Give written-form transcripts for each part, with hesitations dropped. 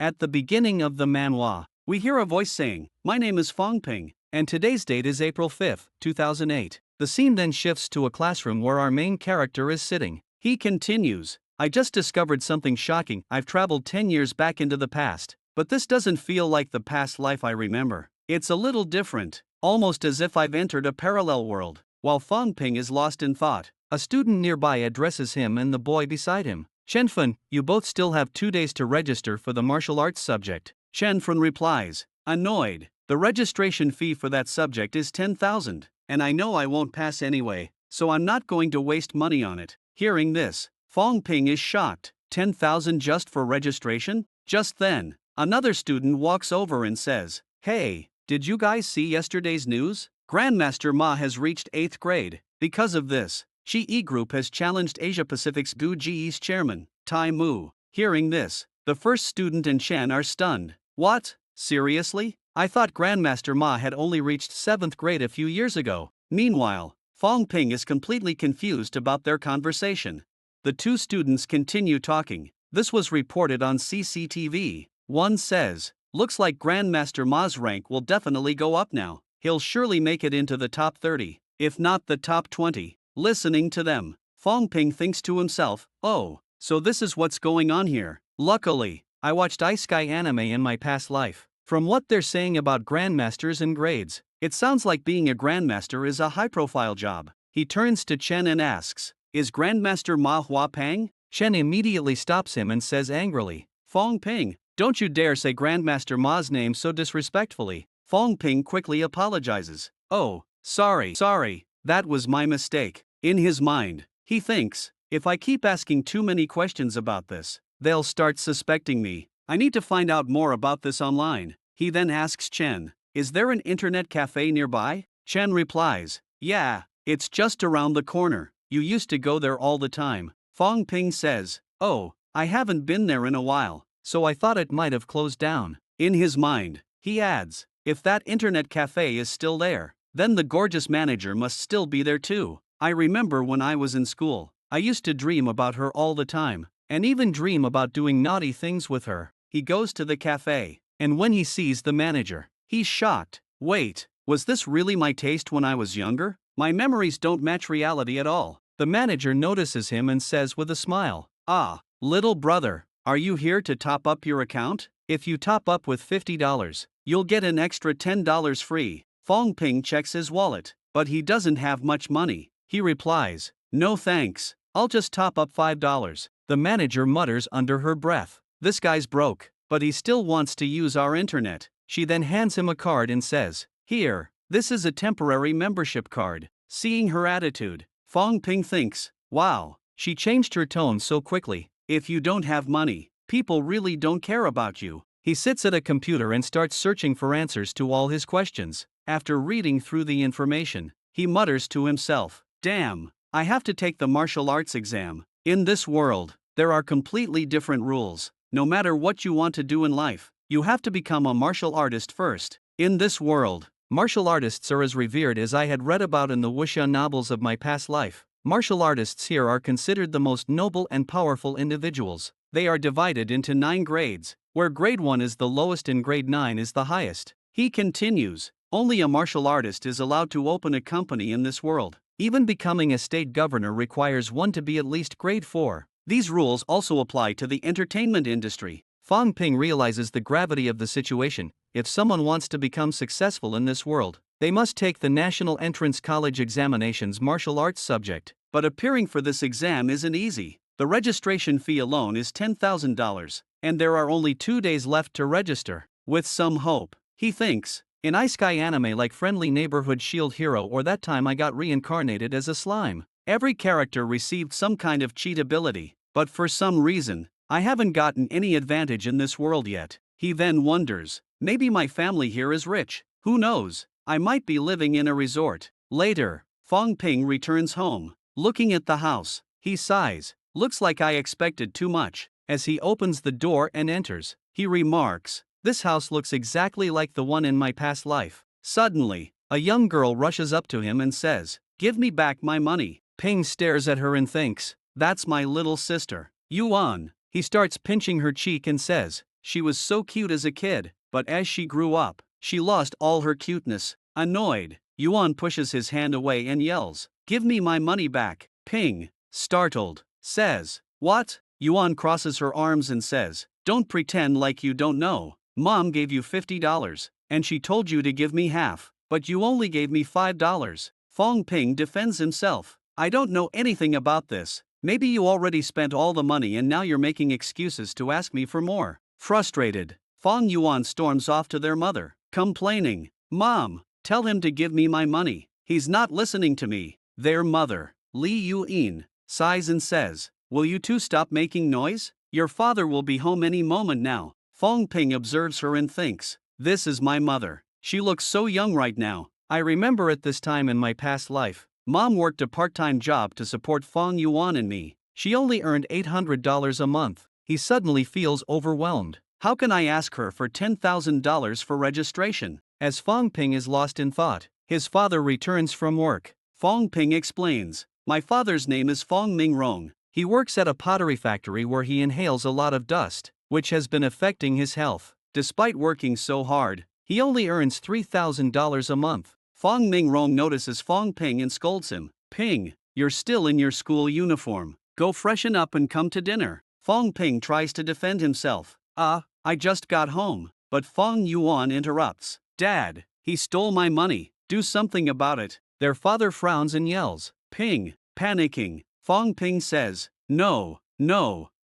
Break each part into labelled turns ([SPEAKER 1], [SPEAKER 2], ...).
[SPEAKER 1] At the beginning of the manhwa, we hear a voice saying, "My name is Fang Ping, and today's date is April 5, 2008. The scene then shifts to a classroom where our main character is sitting. He continues, "I just discovered something shocking. I've traveled 10 years back into the past, but this doesn't feel like the past life I remember. It's a little different, almost as if I've entered a parallel world." While Fang Ping is lost in thought, a student nearby addresses him and the boy beside him. "Chenfen, you both still have 2 days to register for the martial arts subject." Chenfen replies, annoyed, "The registration fee for that subject is 10,000, and I know I won't pass anyway, so I'm not going to waste money on it." Hearing this, Fang Ping is shocked. 10,000 just for registration? Just then, another student walks over and says, "Hey, did you guys see yesterday's news? Grandmaster Ma has reached 8th grade. Because of this, GE Group has challenged Asia Pacific's GE's chairman, Tai Mu." Hearing this, the first student and Chen are stunned. "What? Seriously? I thought Grandmaster Ma had only reached 7th grade a few years ago." Meanwhile, Fang Ping is completely confused about their conversation. The two students continue talking. This was reported on CCTV. One says, "Looks like Grandmaster Ma's rank will definitely go up now. He'll surely make it into the top 30, if not the top 20. Listening to them, Fang Ping thinks to himself, "Oh, so this is what's going on here. Luckily, I watched Isekai anime in my past life. From what they're saying about grandmasters and grades, it sounds like being a grandmaster is a high-profile job." He turns to Chen and asks, "Is Grandmaster Ma Hua Pang?" Chen immediately stops him and says angrily, "Fang Ping, don't you dare say Grandmaster Ma's name so disrespectfully." Fang Ping quickly apologizes. "Oh, sorry, that was my mistake." In his mind, he thinks, "If I keep asking too many questions about this, they'll start suspecting me. I need to find out more about this online." He then asks Chen, "Is there an internet cafe nearby?" Chen replies, "Yeah, it's just around the corner. You used to go there all the time." Fang Ping says, "Oh, I haven't been there in a while, so I thought it might have closed down." In his mind, he adds, "If that internet cafe is still there, then the gorgeous manager must still be there too. I remember when I was in school, I used to dream about her all the time, and even dream about doing naughty things with her." He goes to the cafe, and when he sees the manager, he's shocked. "Wait, was this really my taste when I was younger? My memories don't match reality at all." The manager notices him and says with a smile, "Ah, little brother, are you here to top up your account? If you top up with $50, you'll get an extra $10 free." Fang Ping checks his wallet, but he doesn't have much money. He replies, "No thanks, I'll just top up $5. The manager mutters under her breath, "This guy's broke, but he still wants to use our internet." She then hands him a card and says, "Here, this is a temporary membership card." Seeing her attitude, Fang Ping thinks, "Wow, she changed her tone so quickly. If you don't have money, people really don't care about you." He sits at a computer and starts searching for answers to all his questions. After reading through the information, he mutters to himself, "Damn, I have to take the martial arts exam." In this world, there are completely different rules. No matter what you want to do in life, you have to become a martial artist first. In this world, martial artists are as revered as I had read about in the wuxia novels of my past life. Martial artists here are considered the most noble and powerful individuals. They are divided into 9 grades, where grade 1 is the lowest and grade 9 is the highest. He continues, "Only a martial artist is allowed to open a company in this world. Even becoming a state governor requires one to be at least grade 4. These rules also apply to the entertainment industry." Fang Ping realizes the gravity of the situation. If someone wants to become successful in this world, they must take the National Entrance College Examinations martial arts subject. But appearing for this exam isn't easy. The registration fee alone is $10,000, and there are only 2 days left to register. With some hope, he thinks, "In Isekai anime like Friendly Neighborhood Shield Hero or That Time I Got Reincarnated as a Slime, every character received some kind of cheat ability, but for some reason, I haven't gotten any advantage in this world yet." He then wonders, "Maybe my family here is rich. Who knows, I might be living in a resort." Later, Fang Ping returns home. Looking at the house, he sighs, "Looks like I expected too much." As he opens the door and enters, he remarks, "This house looks exactly like the one in my past life." Suddenly, a young girl rushes up to him and says, "Give me back my money." Ping stares at her and thinks, "That's my little sister, Yuan." He starts pinching her cheek and says, She was so cute as a kid, but as she grew up, she lost all her cuteness. Annoyed, Yuan pushes his hand away and yells, "Give me my money back." Ping, startled, says, "What?" Yuan crosses her arms and says, "Don't pretend like you don't know. Mom gave you $50, and she told you to give me half, but you only gave me $5. Fang Ping defends himself. "I don't know anything about this. Maybe you already spent all the money and now you're making excuses to ask me for more." Frustrated, Fang Yuan storms off to their mother, complaining, "Mom, tell him to give me my money. He's not listening to me." Their mother, Li Yuyin, sighs and says, "Will you two stop making noise? Your father will be home any moment now." Fang Ping observes her and thinks, "This is my mother. She looks so young right now. I remember at this time in my past life, Mom worked a part-time job to support Fang Yuan and me. She only earned $800 a month." He suddenly feels overwhelmed. How can I ask her for $10,000 for registration? As Fang Ping is lost in thought, his father returns from work. Fang Ping explains, "My father's name is Fang Mingrong. He works at a pottery factory where he inhales a lot of dust, which has been affecting his health. Despite working so hard, he only earns $3,000 a month." Fang Mingrong notices Fang Ping and scolds him. "Ping, you're still in your school uniform. Go freshen up and come to dinner." Fang Ping tries to defend himself. I just got home." But Fang Yuan interrupts. "Dad, he stole my money. Do something about it." Their father frowns and yells, "Ping!" Panicking, Fang Ping says, No,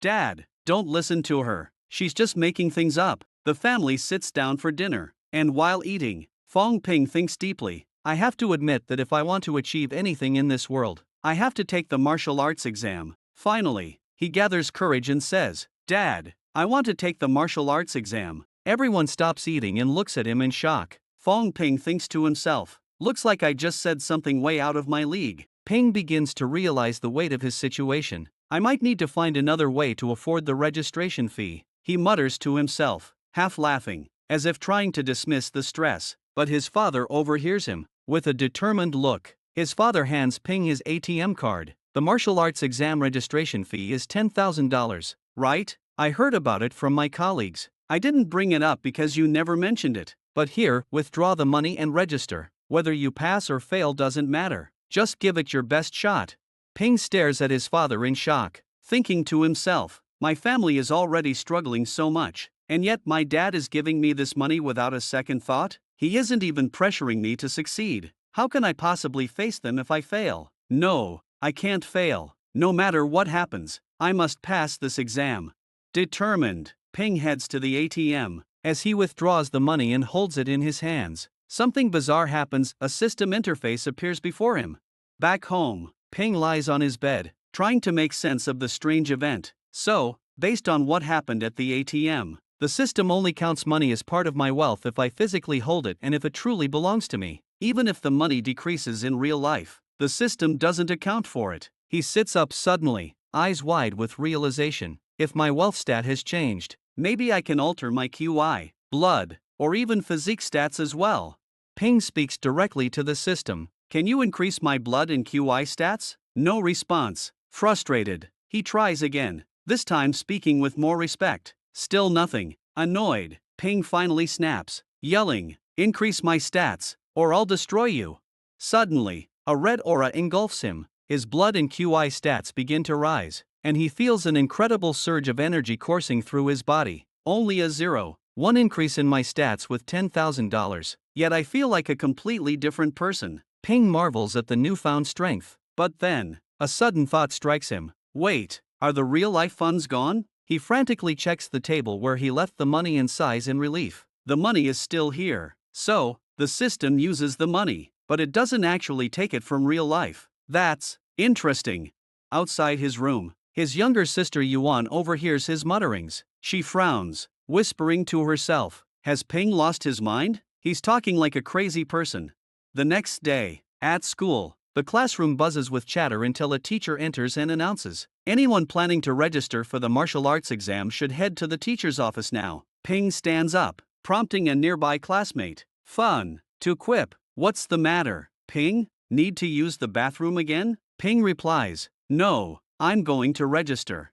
[SPEAKER 1] Dad, don't listen to her. She's just making things up." The family sits down for dinner, and while eating, Fang Ping thinks deeply. "I have to admit that if I want to achieve anything in this world, I have to take the martial arts exam." Finally, he gathers courage and says, "Dad, I want to take the martial arts exam." Everyone stops eating and looks at him in shock. Fang Ping thinks to himself, "Looks like I just said something way out of my league." Ping begins to realize the weight of his situation. "I might need to find another way to afford the registration fee," he mutters to himself, half laughing, as if trying to dismiss the stress. But his father overhears him. With a determined look, his father hands Ping his ATM card. "The martial arts exam registration fee is $10,000, right? I heard about it from my colleagues. I didn't bring it up because you never mentioned it. But here, withdraw the money and register. Whether you pass or fail doesn't matter. Just give it your best shot." Ping stares at his father in shock, thinking to himself, "My family is already struggling so much, and yet my dad is giving me this money without a second thought? He isn't even pressuring me to succeed. How can I possibly face them if I fail? No, I can't fail. No matter what happens, I must pass this exam." Determined, Ping heads to the ATM. As he withdraws the money and holds it in his hands, something bizarre happens. A system interface appears before him. Back home, Ping lies on his bed, trying to make sense of the strange event. So, based on what happened at the ATM, the system only counts money as part of my wealth if I physically hold it and if it truly belongs to me. Even if the money decreases in real life, the system doesn't account for it. He sits up suddenly, eyes wide with realization. If my wealth stat has changed, maybe I can alter my QI, blood, or even physique stats as well. Ping speaks directly to the system. "Can you increase my blood and QI stats?" No response. Frustrated, he tries again, this time speaking with more respect. Still nothing. Annoyed, Ping finally snaps, yelling, "Increase my stats, or I'll destroy you." Suddenly, a red aura engulfs him. His blood and QI stats begin to rise, and he feels an incredible surge of energy coursing through his body. Only a 0.1 increase in my stats with $10,000, yet I feel like a completely different person. Ping marvels at the newfound strength. But then, a sudden thought strikes him. Wait, are the real-life funds gone? He frantically checks the table where he left the money and sighs in relief. The money is still here. So, the system uses the money, but it doesn't actually take it from real life. That's interesting. Outside his room, his younger sister Yuan overhears his mutterings. She frowns, whispering to herself, "Has Ping lost his mind? He's talking like a crazy person." The next day, at school, the classroom buzzes with chatter until a teacher enters and announces, "Anyone planning to register for the martial arts exam should head to the teacher's office now." Ping stands up, prompting a nearby classmate, Fun, to quip, "What's the matter, Ping? Need to use the bathroom again?" Ping replies, "No, I'm going to register."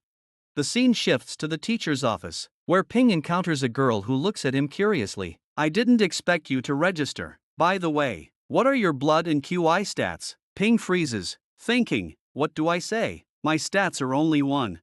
[SPEAKER 1] The scene shifts to the teacher's office, where Ping encounters a girl who looks at him curiously. I didn't expect you to register. By the way, what are your blood and QI stats? Ping freezes, thinking, what do I say? My stats are only 1.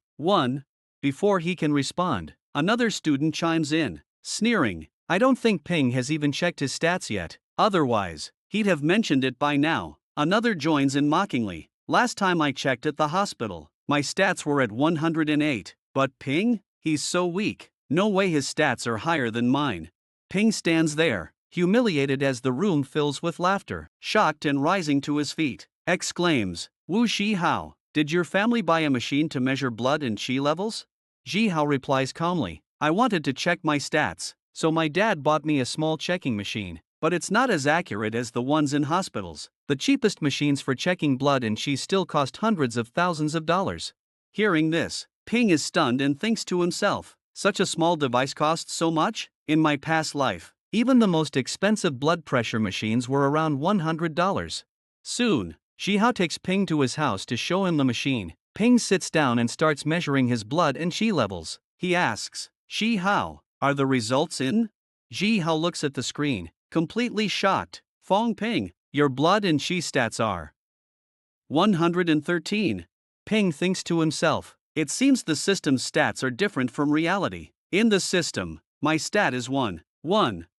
[SPEAKER 1] Before he can respond, another student chimes in, sneering. I don't think Ping has even checked his stats yet, otherwise, he'd have mentioned it by now. Another joins in mockingly. Last time I checked at the hospital, my stats were at 108. But Ping? He's so weak. No way his stats are higher than mine. Ping stands there, humiliated as the room fills with laughter. Shocked and rising to his feet, exclaims, Wu Shi Hao, did your family buy a machine to measure blood and qi levels? Ji Hao replies calmly, I wanted to check my stats, so my dad bought me a small checking machine. But it's not as accurate as the ones in hospitals. The cheapest machines for checking blood and qi still cost hundreds of thousands of dollars. Hearing this, Ping is stunned and thinks to himself, such a small device costs so much? In my past life, even the most expensive blood pressure machines were around $100. Soon, Ji Hao takes Ping to his house to show him the machine. Ping sits down and starts measuring his blood and qi levels. He asks, Ji Hao, are the results in? Ji Hao looks at the screen, completely shocked. Fang Ping, your blood and qi stats are 113. Ping thinks to himself, it seems the system's stats are different from reality. In the system, my stat is 1,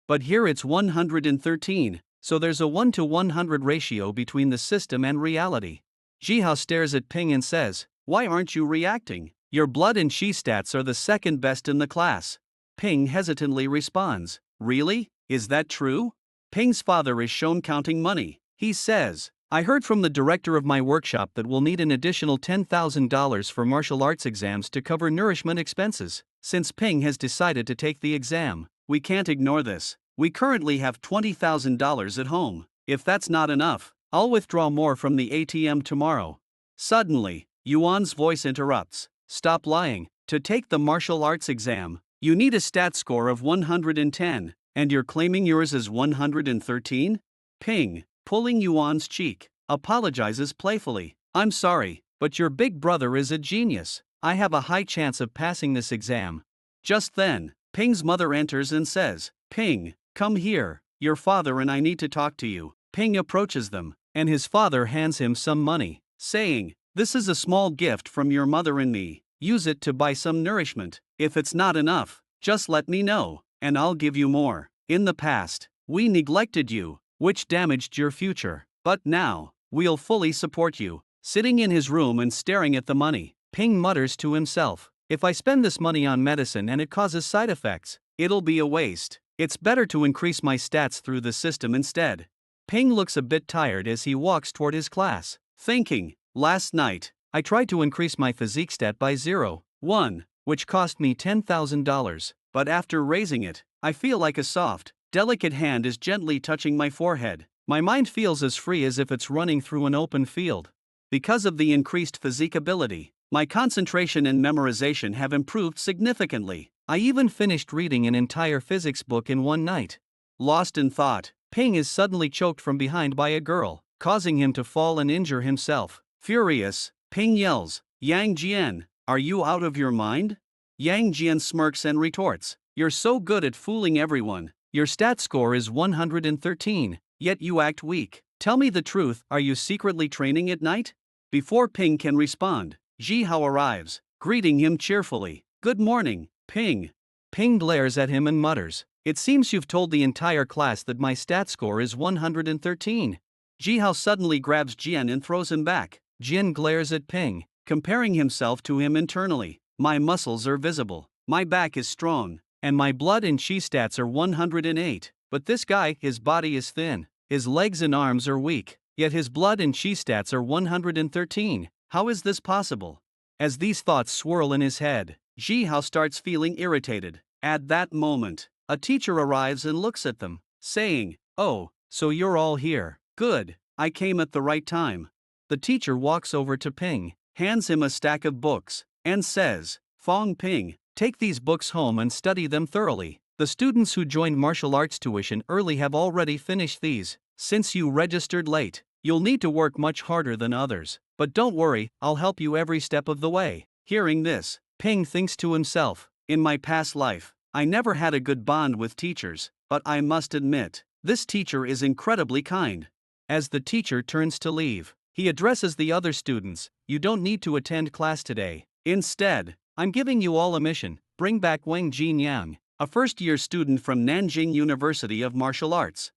[SPEAKER 1] but here it's 113, so there's a 1 to 100 ratio between the system and reality. Ji Hao stares at Ping and says, why aren't you reacting? Your blood and qi stats are the second best in the class. Ping hesitantly responds, really? Is that true? Ping's father is shown counting money. He says, I heard from the director of my workshop that we'll need an additional $10,000 for martial arts exams to cover nourishment expenses. Since Ping has decided to take the exam, we can't ignore this. We currently have $20,000 at home. If that's not enough, I'll withdraw more from the ATM tomorrow. Suddenly, Yuan's voice interrupts. Stop lying. To take the martial arts exam, you need a stat score of 110, and you're claiming yours is 113? Ping, pulling Yuan's cheek, apologizes playfully. I'm sorry, but your big brother is a genius. I have a high chance of passing this exam. Just then, Ping's mother enters and says, Ping, come here, your father and I need to talk to you. Ping approaches them, and his father hands him some money, saying, this is a small gift from your mother and me. Use it to buy some nourishment. If it's not enough, just let me know, and I'll give you more. In the past, we neglected you, which damaged your future. But now, we'll fully support you. Sitting in his room and staring at the money, Ping mutters to himself, if I spend this money on medicine and it causes side effects, it'll be a waste. It's better to increase my stats through the system instead. Ping looks a bit tired as he walks toward his class, thinking, last night, I tried to increase my physique stat by 0.1, which cost me $10,000, but after raising it, I feel like a soft, delicate hand is gently touching my forehead. My mind feels as free as if it's running through an open field. Because of the increased physique ability, my concentration and memorization have improved significantly. I even finished reading an entire physics book in one night. Lost in thought, Ping is suddenly choked from behind by a girl, causing him to fall and injure himself. Furious, Ping yells, Yang Jian, are you out of your mind? Yang Jian smirks and retorts, you're so good at fooling everyone. Your stat score is 113, yet you act weak. Tell me the truth, are you secretly training at night? Before Ping can respond, Ji Hao arrives, greeting him cheerfully. Good morning, Ping. Ping glares at him and mutters, it seems you've told the entire class that my stat score is 113. Ji Hao suddenly grabs Jian and throws him back. Jian glares at Ping, comparing himself to him internally. My muscles are visible, my back is strong, and my blood and qi stats are 108. But this guy, his body is thin, his legs and arms are weak, yet his blood and qi stats are 113. How is this possible? As these thoughts swirl in his head, Ji Hao starts feeling irritated. At that moment, a teacher arrives and looks at them, saying, oh, so you're all here. Good, I came at the right time. The teacher walks over to Ping, hands him a stack of books, and says, Fang Ping, take these books home and study them thoroughly. The students who joined martial arts tuition early have already finished these. Since you registered late, you'll need to work much harder than others. But don't worry, I'll help you every step of the way. Hearing this, Ping thinks to himself, In my past life, I never had a good bond with teachers, but I must admit, this teacher is incredibly kind. As the teacher turns to leave, he addresses the other students. You don't need to attend class today. Instead, I'm giving you all a mission. Bring back Wang Jinyang, a first-year student from Nanjing University of Martial Arts.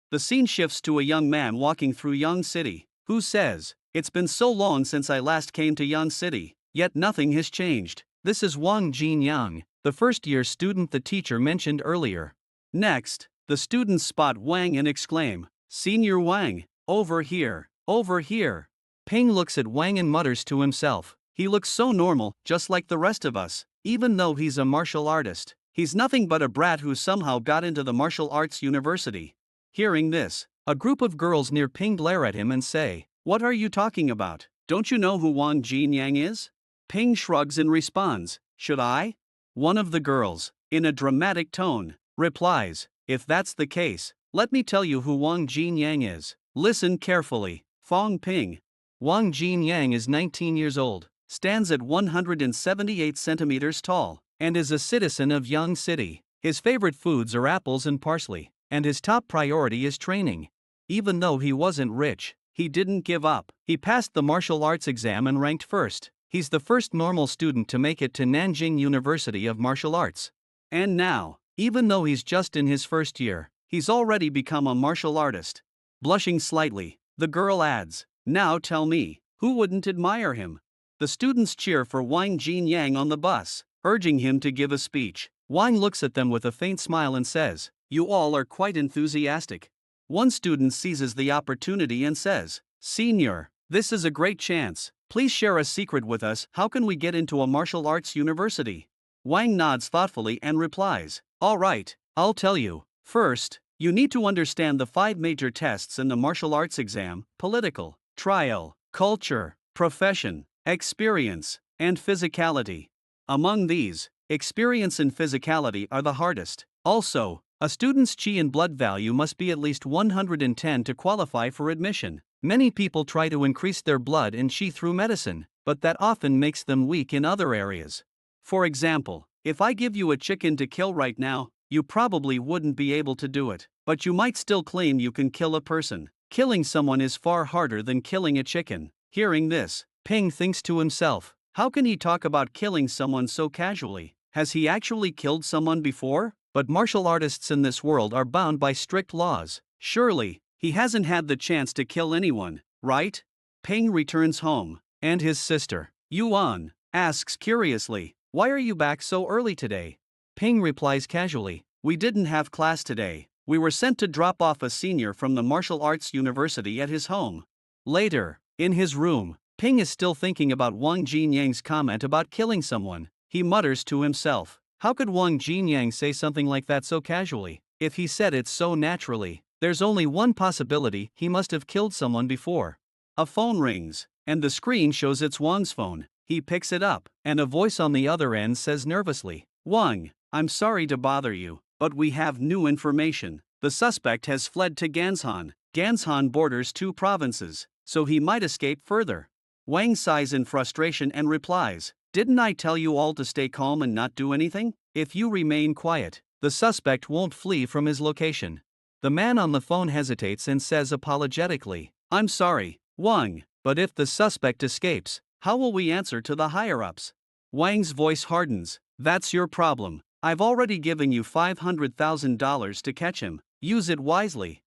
[SPEAKER 1] The scene shifts to a young man walking through Yang City, who says, "It's been so long since I last came to Yang City, yet nothing has changed." This is Wang Jinyang, the first-year student the teacher mentioned earlier. Next, the students spot Wang and exclaim, "Senior Wang, over here, over here." Ping looks at Wang and mutters to himself, "He looks so normal, just like the rest of us, even though he's a martial artist. He's nothing but a brat who somehow got into the martial arts university." Hearing this, a group of girls near Ping glare at him and say, "What are you talking about? Don't you know who Wang Jinyang is?" Ping shrugs and responds, "Should I?" One of the girls, in a dramatic tone, replies, "If that's the case, let me tell you who Wang Jinyang is. Listen carefully, Fang Ping." Wang Jinyang is 19 years old, stands at 178 centimeters tall, and is a citizen of Yang City. His favorite foods are apples and parsley, and his top priority is training. Even though he wasn't rich, he didn't give up. He passed the martial arts exam and ranked first. He's the first normal student to make it to Nanjing University of Martial Arts. And now, even though he's just in his first year, he's already become a martial artist. Blushing slightly, the girl adds, "Now tell me, who wouldn't admire him?" The students cheer for Wang Jinyang on the bus, urging him to give a speech. Wang looks at them with a faint smile and says, "You all are quite enthusiastic." One student seizes the opportunity and says, "Senior, this is a great chance. Please share a secret with us. How can we get into a martial arts university?" Wang nods thoughtfully and replies, "All right, I'll tell you. First, you need to understand the 5 major tests in the martial arts exam: political, trial, culture, profession, experience, and physicality. Among these, experience and physicality are the hardest. Also, a student's qi and blood value must be at least 110 to qualify for admission. Many people try to increase their blood and qi through medicine, but that often makes them weak in other areas. For example, if I give you a chicken to kill right now, you probably wouldn't be able to do it, but you might still claim you can kill a person. Killing someone is far harder than killing a chicken." Hearing this, Ping thinks to himself, how can he talk about killing someone so casually? Has he actually killed someone before? But martial artists in this world are bound by strict laws. Surely, he hasn't had the chance to kill anyone, right? Ping returns home, and his sister, Yuan, asks curiously, "Why are you back so early today?" Ping replies casually, "We didn't have class today. We were sent to drop off a senior from the martial arts university at his home." Later, in his room, Ping is still thinking about Wang Jinyang's comment about killing someone. He mutters to himself, how could Wang Jinyang say something like that so casually? If he said it so naturally, there's only one possibility: he must have killed someone before. A phone rings, and the screen shows it's Wang's phone. He picks it up, and a voice on the other end says nervously, "Wang, I'm sorry to bother you, but we have new information. The suspect has fled to Ganshan. Ganshan borders 2 provinces, so he might escape further." Wang sighs in frustration and replies, "Didn't I tell you all to stay calm and not do anything? If you remain quiet, the suspect won't flee from his location." The man on the phone hesitates and says apologetically, "I'm sorry, Wang, but if the suspect escapes, how will we answer to the higher-ups?" Wang's voice hardens, "That's your problem. I've already given you $500,000 to catch him. Use it wisely."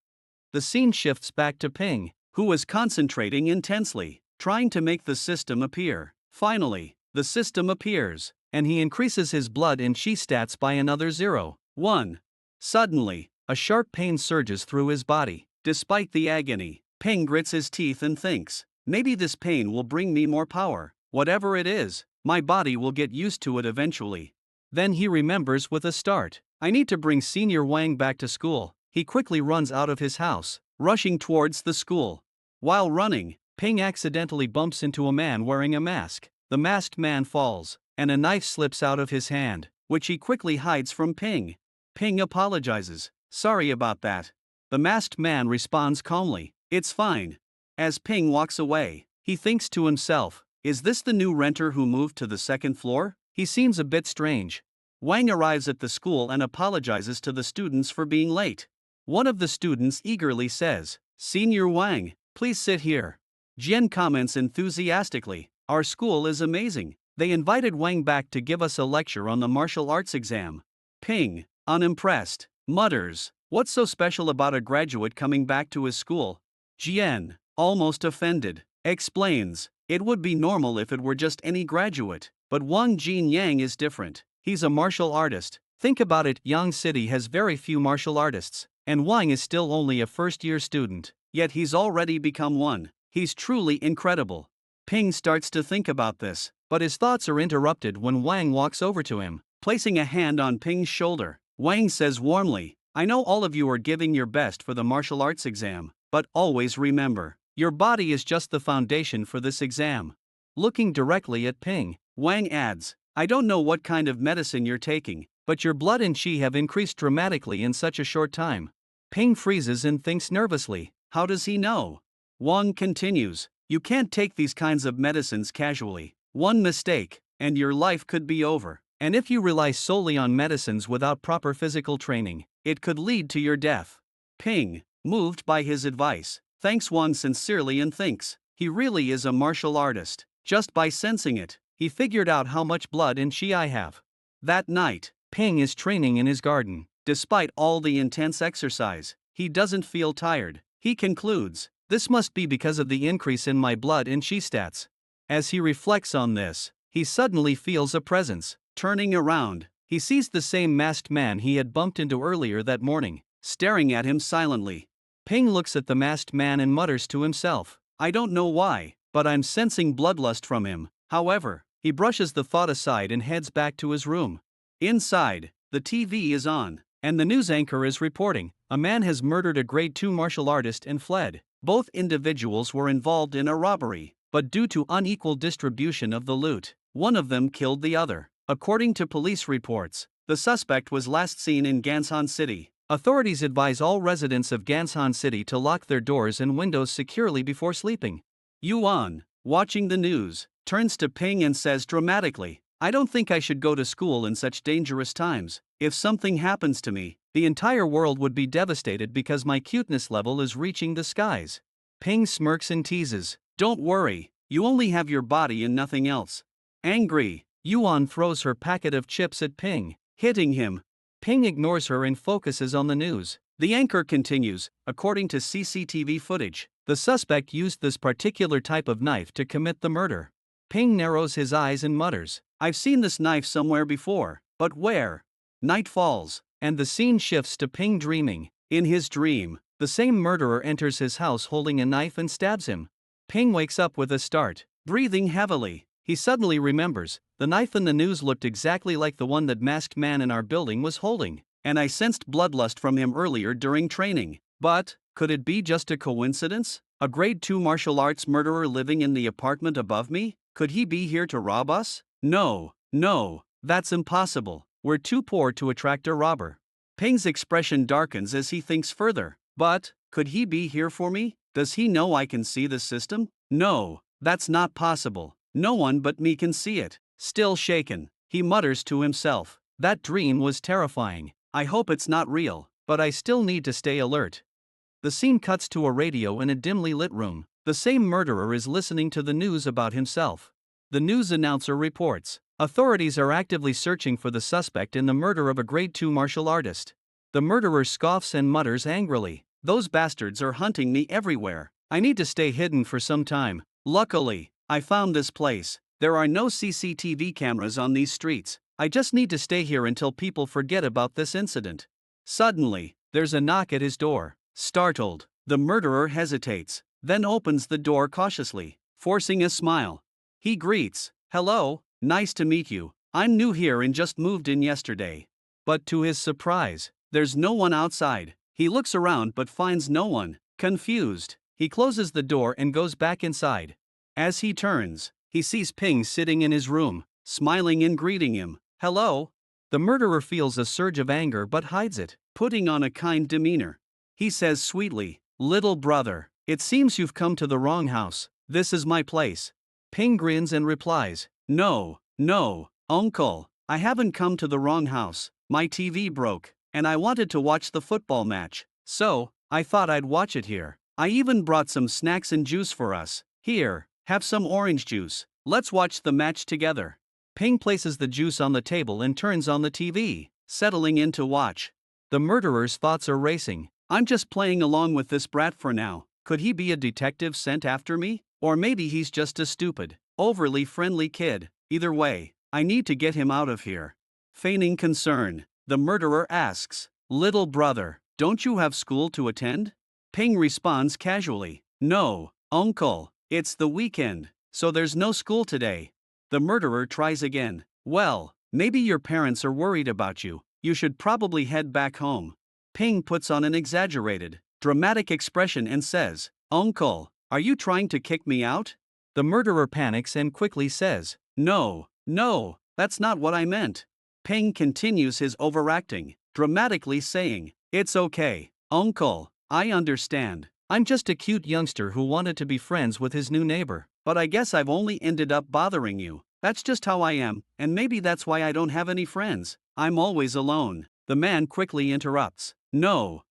[SPEAKER 1] The scene shifts back to Ping, who is concentrating intensely, trying to make the system appear. Finally, the system appears, and he increases his blood and qi stats by another 0.1. Suddenly, a sharp pain surges through his body. Despite the agony, Ping grits his teeth and thinks, maybe this pain will bring me more power. Whatever it is, my body will get used to it eventually. Then he remembers with a start, I need to bring Senior Wang back to school. He quickly runs out of his house, rushing towards the school. While running, Ping accidentally bumps into a man wearing a mask. The masked man falls, and a knife slips out of his hand, which he quickly hides from Ping. Ping apologizes, "Sorry about that." The masked man responds calmly, "It's fine." As Ping walks away, he thinks to himself, is this the new renter who moved to the 2nd floor? He seems a bit strange. Wang arrives at the school and apologizes to the students for being late. One of the students eagerly says, "Senior Wang, please sit here." Jian comments enthusiastically, "Our school is amazing. They invited Wang back to give us a lecture on the martial arts exam." Ping, unimpressed, mutters, "What's so special about a graduate coming back to his school?" Jian, almost offended, explains, "It would be normal if it were just any graduate, but Wang Jinyang is different. He's a martial artist. Think about it, Yang City has very few martial artists, and Wang is still only a first-year student, yet he's already become one. He's truly incredible." Ping starts to think about this, but his thoughts are interrupted when Wang walks over to him, placing a hand on Ping's shoulder. Wang says warmly, "I know all of you are giving your best for the martial arts exam, but always remember, your body is just the foundation for this exam." Looking directly at Ping, Wang adds, "I don't know what kind of medicine you're taking, but your blood and qi have increased dramatically in such a short time." Ping freezes and thinks nervously, how does he know? Wang continues, "You can't take these kinds of medicines casually. One mistake, and your life could be over. And if you rely solely on medicines without proper physical training, it could lead to your death." Ping, moved by his advice, thanks Wang sincerely and thinks, he really is a martial artist. Just by sensing it, he figured out how much blood and qi I have. That night, Ping is training in his garden. Despite all the intense exercise, he doesn't feel tired. He concludes, "This must be because of the increase in my blood and qi stats." As he reflects on this, he suddenly feels a presence. Turning around, he sees the same masked man he had bumped into earlier that morning, staring at him silently. Ping looks at the masked man and mutters to himself, "I don't know why, but I'm sensing bloodlust from him." However, he brushes the thought aside and heads back to his room. Inside, the TV is on, and the news anchor is reporting, a man has murdered a grade 2 martial artist and fled. Both individuals were involved in a robbery, but due to unequal distribution of the loot, one of them killed the other. According to police reports, the suspect was last seen in Gansan City. Authorities advise all residents of Gansan City to lock their doors and windows securely before sleeping. Yuan, watching the news, turns to Ping and says dramatically, "I don't think I should go to school in such dangerous times. If something happens to me, the entire world would be devastated because my cuteness level is reaching the skies." Ping smirks and teases, "Don't worry, you only have your body and nothing else." Angry, Yuan throws her packet of chips at Ping, hitting him. Ping ignores her and focuses on the news. The anchor continues, according to CCTV footage, the suspect used this particular type of knife to commit the murder. Ping narrows his eyes and mutters, "I've seen this knife somewhere before, but where?" Night falls, and the scene shifts to Ping dreaming. In his dream, the same murderer enters his house holding a knife and stabs him. Ping wakes up with a start, breathing heavily. He suddenly remembers, the knife in the news looked exactly like the one that masked man in our building was holding, and I sensed bloodlust from him earlier during training. But, could it be just a coincidence? A grade 2 martial arts murderer living in the apartment above me? Could he be here to rob us? No, that's impossible. We're too poor to attract a robber. Ping's expression darkens as he thinks further. But, could he be here for me? Does he know I can see the system? No, that's not possible. No one but me can see it. Still shaken, he mutters to himself, "That dream was terrifying. I hope it's not real, but I still need to stay alert." The scene cuts to a radio in a dimly lit room. The same murderer is listening to the news about himself. The news announcer reports, authorities are actively searching for the suspect in the murder of a grade 2 martial artist. The murderer scoffs and mutters angrily, "Those bastards are hunting me everywhere. I need to stay hidden for some time. Luckily, I found this place. There are no CCTV cameras on these streets. I just need to stay here until people forget about this incident." Suddenly, there's a knock at his door. Startled, the murderer hesitates, then opens the door cautiously, forcing a smile. He greets, "Hello, nice to meet you. I'm new here and just moved in yesterday." But to his surprise, there's no one outside. He looks around but finds no one. Confused, he closes the door and goes back inside. As he turns, he sees Ping sitting in his room, smiling and greeting him. "Hello." The murderer feels a surge of anger but hides it, putting on a kind demeanor. He says sweetly, "Little brother, it seems you've come to the wrong house. This is my place." Ping grins and replies, No, uncle, I haven't come to the wrong house. My TV broke, and I wanted to watch the football match. So, I thought I'd watch it here. I even brought some snacks and juice for us. Here, have some orange juice. Let's watch the match together. Ping places the juice on the table and turns on the TV, settling in to watch. The murderer's thoughts are racing. I'm just playing along with this brat for now. Could he be a detective sent after me? Or maybe he's just a stupid, overly friendly kid. Either way, I need to get him out of here. Feigning concern, the murderer asks, "Little brother, don't you have school to attend?" Ping responds casually, "No, uncle, it's the weekend, so there's no school today." The murderer tries again, "Well, maybe your parents are worried about you. You should probably head back home." Ping puts on an exaggerated, dramatic expression and says, "Uncle, are you trying to kick me out?" The murderer panics and quickly says, "No, that's not what I meant." Ping continues his overacting, dramatically saying, "It's okay, uncle, I understand. I'm just a cute youngster who wanted to be friends with his new neighbor, but I guess I've only ended up bothering you. That's just how I am, and maybe that's why I don't have any friends. I'm always alone." The man quickly interrupts, No,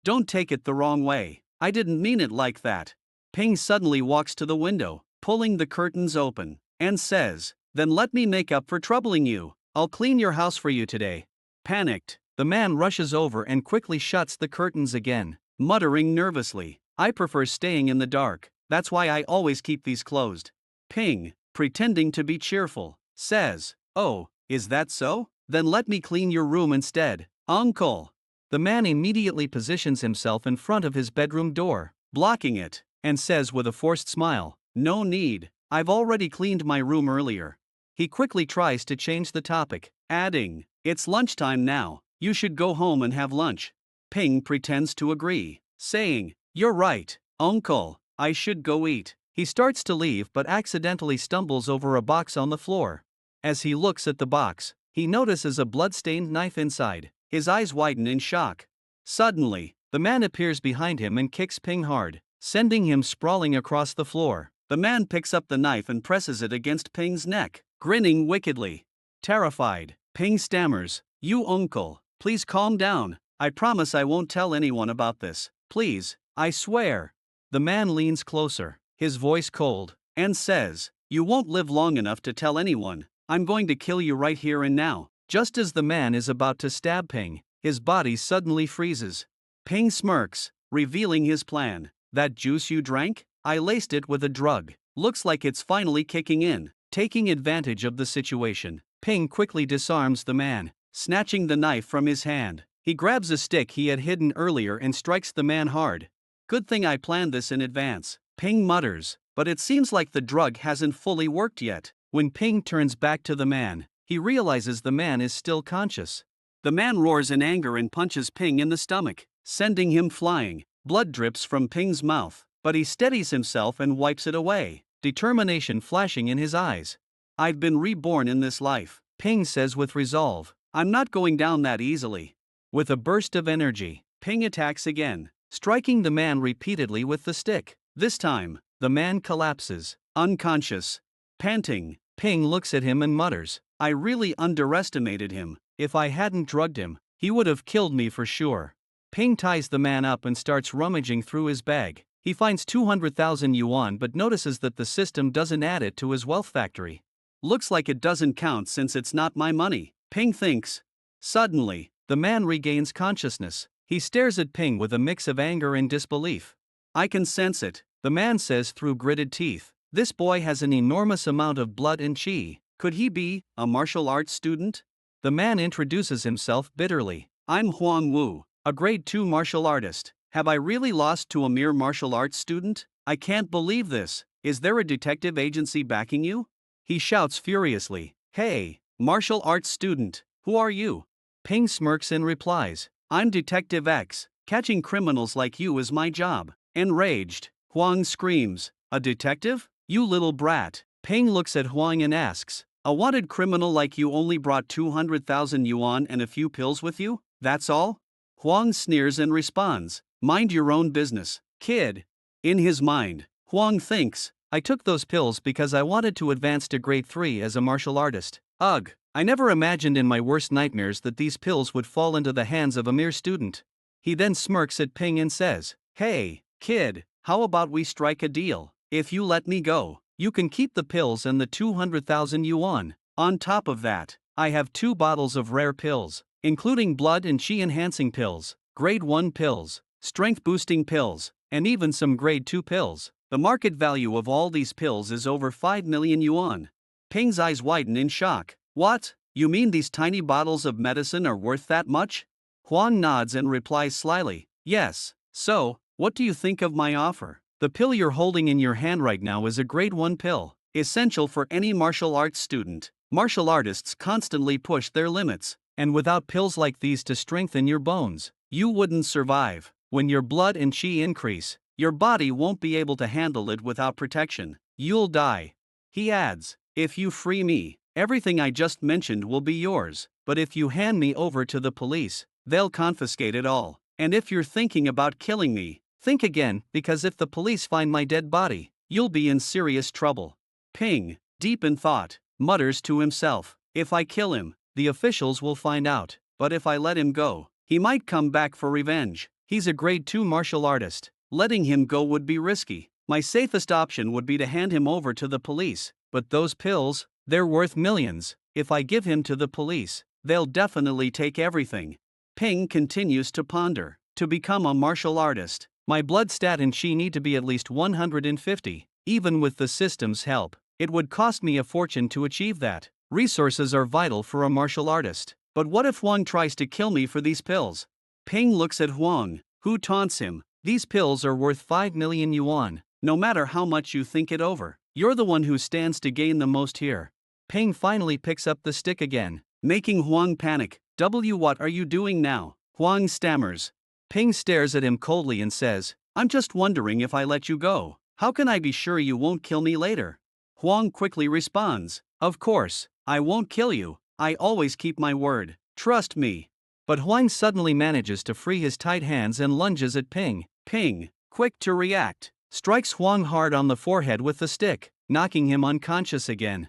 [SPEAKER 1] don't take it the wrong way. I didn't mean it like that." Ping suddenly walks to the window, pulling the curtains open, and says, "Then let me make up for troubling you. I'll clean your house for you today." Panicked, the man rushes over and quickly shuts the curtains again, muttering nervously, "I prefer staying in the dark, that's why I always keep these closed." Ping, pretending to be cheerful, says, "Oh, is that so? Then let me clean your room instead, uncle." The man immediately positions himself in front of his bedroom door, blocking it, and says with a forced smile, "No need, I've already cleaned my room earlier." He quickly tries to change the topic, adding, "It's lunchtime now, you should go home and have lunch." Ping pretends to agree, saying, "You're right, uncle, I should go eat." He starts to leave but accidentally stumbles over a box on the floor. As he looks at the box, he notices a blood-stained knife inside. His eyes widen in shock. Suddenly, the man appears behind him and kicks Ping hard, sending him sprawling across the floor. The man picks up the knife and presses it against Ping's neck, grinning wickedly. Terrified, Ping stammers, "You uncle, please calm down. I promise I won't tell anyone about this. Please, I swear." The man leans closer, his voice cold, and says, "You won't live long enough to tell anyone. I'm going to kill you right here and now." Just as the man is about to stab Ping, his body suddenly freezes. Ping smirks, revealing his plan. "That juice you drank? I laced it with a drug. Looks like it's finally kicking in." Taking advantage of the situation, Ping quickly disarms the man, snatching the knife from his hand. He grabs a stick he had hidden earlier and strikes the man hard. "Good thing I planned this in advance," Ping mutters, but it seems like the drug hasn't fully worked yet. When Ping turns back to the man, he realizes the man is still conscious. The man roars in anger and punches Ping in the stomach, sending him flying. Blood drips from Ping's mouth, but he steadies himself and wipes it away, determination flashing in his eyes. "I've been reborn in this life," Ping says with resolve. "I'm not going down that easily." With a burst of energy, Ping attacks again, striking the man repeatedly with the stick. This time, the man collapses, unconscious. Panting, Ping looks at him and mutters, "I really underestimated him. If I hadn't drugged him, he would have killed me for sure." Ping ties the man up and starts rummaging through his bag. He finds 200,000 yuan but notices that the system doesn't add it to his wealth factory. "Looks like it doesn't count since it's not my money," Ping thinks. Suddenly, the man regains consciousness. He stares at Ping with a mix of anger and disbelief. "I can sense it," the man says through gritted teeth. "This boy has an enormous amount of blood and qi. Could he be a martial arts student?" The man introduces himself bitterly. "I'm Huang Wu, a grade 2 martial artist. Have I really lost to a mere martial arts student? I can't believe this. Is there a detective agency backing you?" He shouts furiously, "Hey, martial arts student, who are you?" Ping smirks and replies, "I'm Detective X. Catching criminals like you is my job." Enraged, Huang screams, "A detective? You little brat." Ping looks at Huang and asks, "A wanted criminal like you only brought 200,000 yuan and a few pills with you? That's all?" Huang sneers and responds, "Mind your own business, kid." In his mind, Huang thinks, "I took those pills because I wanted to advance to grade 3 as a martial artist. Ugh, I never imagined in my worst nightmares that these pills would fall into the hands of a mere student. He then smirks at Ping and says, "Hey, kid, how about we strike a deal? If you let me go, you can keep the pills and the 200,000 yuan. On top of that, I have 2 bottles of rare pills, including blood and chi enhancing pills, grade 1 pills, strength boosting pills, and even some grade 2 pills. The market value of all these pills is over 5 million yuan." Ping's eyes widen in shock. "What? You mean these tiny bottles of medicine are worth that much?" Huang nods and replies slyly, "Yes. So, what do you think of my offer? The pill you're holding in your hand right now is a grade 1 pill, essential for any martial arts student. Martial artists constantly push their limits, and without pills like these to strengthen your bones, you wouldn't survive. When your blood and chi increase, your body won't be able to handle it without protection. You'll die." He adds, "If you free me, everything I just mentioned will be yours, but if you hand me over to the police, they'll confiscate it all. And if you're thinking about killing me, think again, because if the police find my dead body, you'll be in serious trouble." Ping, deep in thought, mutters to himself, "If I kill him, the officials will find out, but if I let him go, he might come back for revenge. He's a grade 2 martial artist. Letting him go would be risky. My safest option would be to hand him over to the police, but those pills, they're worth millions. If I give him to the police, they'll definitely take everything." Ping continues to ponder. "To become a martial artist, my blood stat and chi need to be at least 150. Even with the system's help, it would cost me a fortune to achieve that. Resources are vital for a martial artist. But what if Huang tries to kill me for these pills?" Ping looks at Huang, who taunts him. "These pills are worth 5 million yuan. No matter how much you think it over, you're the one who stands to gain the most here." Ping finally picks up the stick again, making Huang panic. What are you doing now?" Huang stammers. Ping stares at him coldly and says, "I'm just wondering if I let you go, how can I be sure you won't kill me later?" Huang quickly responds, "Of course, I won't kill you. I always keep my word. Trust me." But Huang suddenly manages to free his tight hands and lunges at Ping. Ping, quick to react, strikes Huang hard on the forehead with the stick, knocking him unconscious again.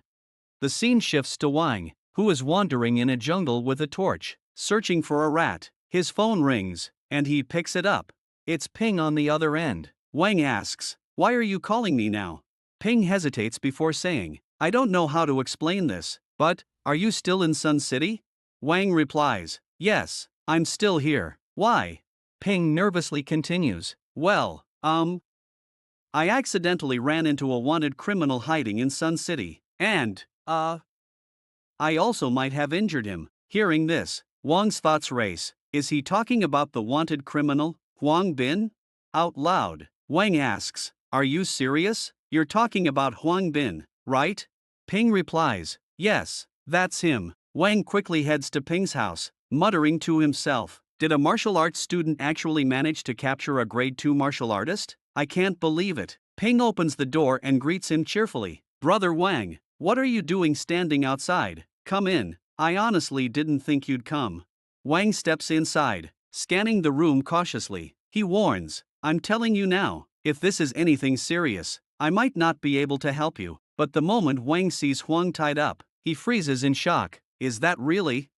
[SPEAKER 1] The scene shifts to Wang, who is wandering in a jungle with a torch, searching for a rat. His phone rings, and he picks it up. It's Ping on the other end. Wang asks, "Why are you calling me now?" Ping hesitates before saying, "I don't know how to explain this, but, are you still in Sun City?" Wang replies, "Yes, I'm still here. Why?" Ping nervously continues, "Well, I accidentally ran into a wanted criminal hiding in Sun City, and, I also might have injured him." Hearing this, Wang's thoughts race. Is he talking about the wanted criminal, Huang Bin? Out loud, Wang asks, "Are you serious? You're talking about Huang Bin, right?" Ping replies, "Yes, that's him." Wang quickly heads to Ping's house, muttering to himself, "Did a martial arts student actually manage to capture a grade 2 martial artist? I can't believe it." Ping opens the door and greets him cheerfully. "Brother Wang, what are you doing standing outside? Come in, I honestly didn't think you'd come." Wang steps inside, scanning the room cautiously. He warns, "I'm telling you now, if this is anything serious, I might not be able to help you." But the moment Wang sees Huang tied up, he freezes in shock. "Is that really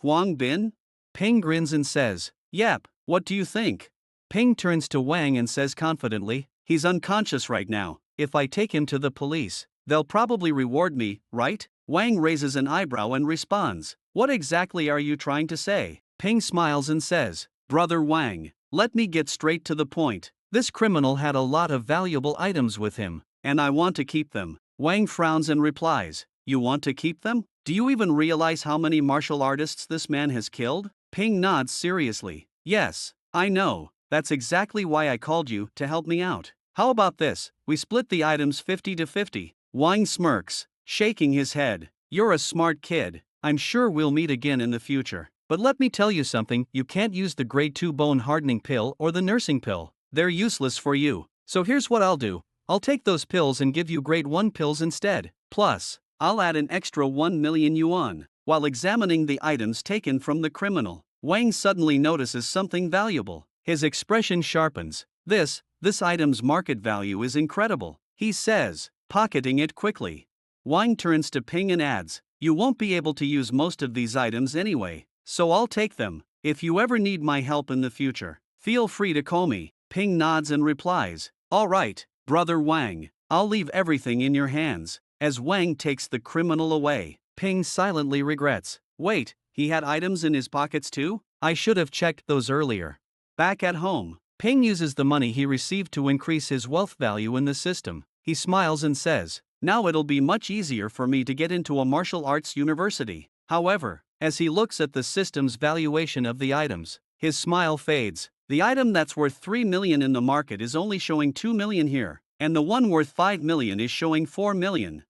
[SPEAKER 1] Huang Bin?" Ping grins and says, "Yep, what do you think?" Ping turns to Wang and says confidently, "He's unconscious right now. If I take him to the police, they'll probably reward me, right?" Wang raises an eyebrow and responds, "What exactly are you trying to say?" Ping smiles and says, "Brother Wang, let me get straight to the point. This criminal had a lot of valuable items with him, and I want to keep them." Wang frowns and replies, "You want to keep them? Do you even realize how many martial artists this man has killed?" Ping nods seriously, "Yes, I know. That's exactly why I called you to help me out. How about this? We split the items 50-50. Wang smirks, shaking his head. "You're a smart kid. I'm sure we'll meet again in the future. But let me tell you something, you can't use the grade 2 bone hardening pill or the nursing pill. They're useless for you. So here's what I'll do. I'll take those pills and give you grade 1 pills instead. Plus, I'll add an extra 1 million yuan." While examining the items taken from the criminal, Wang suddenly notices something valuable. His expression sharpens. This item's market value is incredible," he says, pocketing it quickly. Wang turns to Ping and adds, You won't be able to use most of these items anyway, so I'll take them. If you ever need my help in the future, feel free to call me. Ping nods and replies, "All right, Brother Wang, I'll leave everything in your hands." As Wang takes the criminal away, Ping silently regrets, "Wait, he had items in his pockets too? I should have checked those earlier." Back at home, Ping uses the money he received to increase his wealth value in the system. He smiles and says, "Now it'll be much easier for me to get into a martial arts university." However, as he looks at the system's valuation of the items, his smile fades. The item that's worth 3 million in the market is only showing 2 million here, and the one worth 5 million is showing 4 million.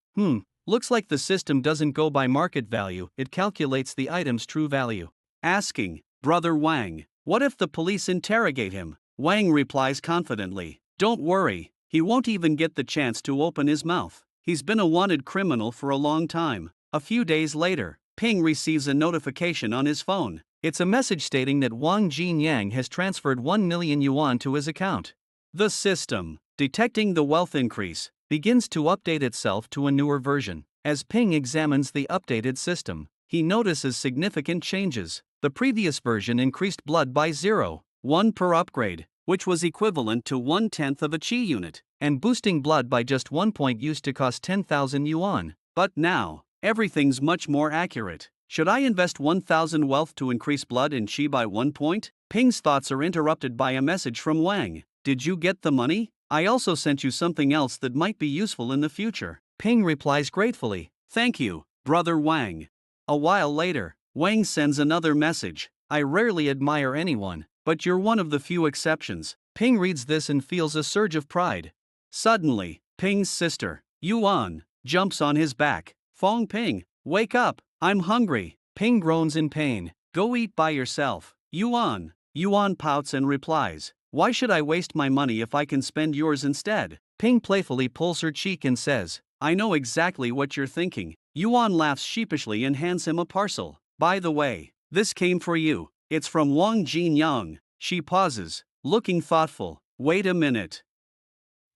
[SPEAKER 1] Looks like the system doesn't go by market value, it calculates the item's true value. Asking, "Brother Wang, what if the police interrogate him?" Wang replies confidently, "Don't worry, he won't even get the chance to open his mouth. He's been a wanted criminal for a long time." A few days later, Ping receives a notification on his phone. It's a message stating that Wang Jinyang has transferred 1 million yuan to his account. The system, detecting the wealth increase, begins to update itself to a newer version. As Ping examines the updated system, he notices significant changes. The previous version increased blood by 0.1 per upgrade, which was equivalent to 1/10 of a chi unit, and boosting blood by just 1 point used to cost 10,000 yuan. But now, everything's much more accurate. Should I invest 1,000 wealth to increase blood and chi by 1 point? Ping's thoughts are interrupted by a message from Wang. "Did you get the money? I also sent you something else that might be useful in the future." Ping replies gratefully, "Thank you, Brother Wang." A while later, Wang sends another message. "I rarely admire anyone, but you're one of the few exceptions." Ping reads this and feels a surge of pride. Suddenly, Ping's sister, Yuan, jumps on his back. "Fang Ping, wake up, I'm hungry." Ping groans in pain. "Go eat by yourself, Yuan." Yuan pouts and replies, "Why should I waste my money if I can spend yours instead?" Ping playfully pulls her cheek and says, "I know exactly what you're thinking." Yuan laughs sheepishly and hands him a parcel. "By the way, this came for you. It's from Wang Jinyang." She pauses, looking thoughtful. "Wait a minute.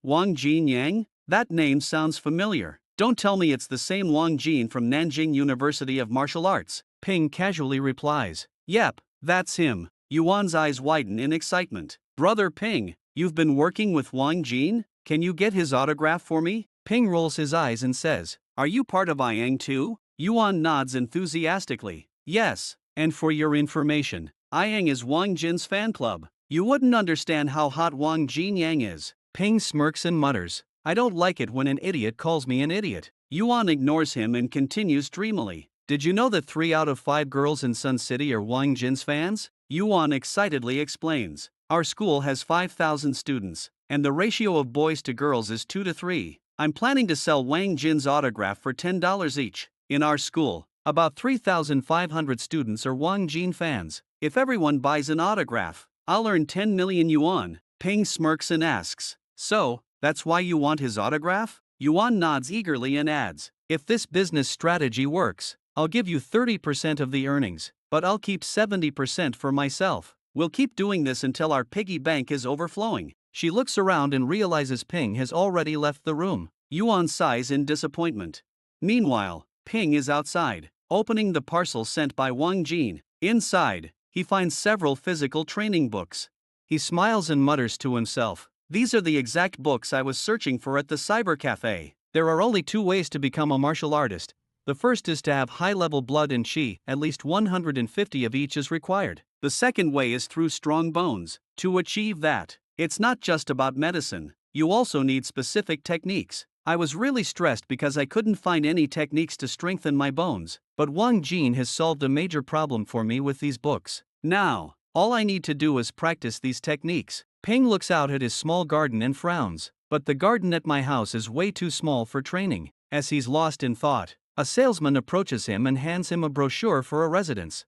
[SPEAKER 1] Wang Jinyang? That name sounds familiar. Don't tell me it's the same Wang Jin from Nanjing University of Martial Arts." Ping casually replies, "Yep, that's him." Yuan's eyes widen in excitement. "Brother Ping, you've been working with Wang Jin? Can you get his autograph for me?" Ping rolls his eyes and says, "Are you part of Yang too?" Yuan nods enthusiastically. "Yes, and for your information, Yang is Wang Jin's fan club. You wouldn't understand how hot Wang Jinyang is." Ping smirks and mutters, "I don't like it when an idiot calls me an idiot." Yuan ignores him and continues dreamily, "Did you know that 3 out of 5 girls in Sun City are Wang Jin's fans?" Yuan excitedly explains, "Our school has 5,000 students, and the ratio of boys to girls is 2 to 3. I'm planning to sell Wang Jin's autograph for $10 each. In our school, about 3,500 students are Wang Jin fans. If everyone buys an autograph, I'll earn 10 million yuan." Ping smirks and asks, "So, that's why you want his autograph?" Yuan nods eagerly and adds, "If this business strategy works, I'll give you 30% of the earnings, but I'll keep 70% for myself. We'll keep doing this until our piggy bank is overflowing." She looks around and realizes Ping has already left the room. Yuan sighs in disappointment. Meanwhile, Ping is outside, opening the parcel sent by Wang Jin. Inside, he finds several physical training books. He smiles and mutters to himself, "These are the exact books I was searching for at the cyber cafe." There are only 2 ways to become a martial artist. The first is to have high-level blood and chi, at least 150 of each is required. The second way is through strong bones. To achieve that, it's not just about medicine, you also need specific techniques. I was really stressed because I couldn't find any techniques to strengthen my bones, but Wang Jin has solved a major problem for me with these books. Now, all I need to do is practice these techniques. Ping looks out at his small garden and frowns, but the garden at my house is way too small for training. As he's lost in thought, a salesman approaches him and hands him a brochure for a residence.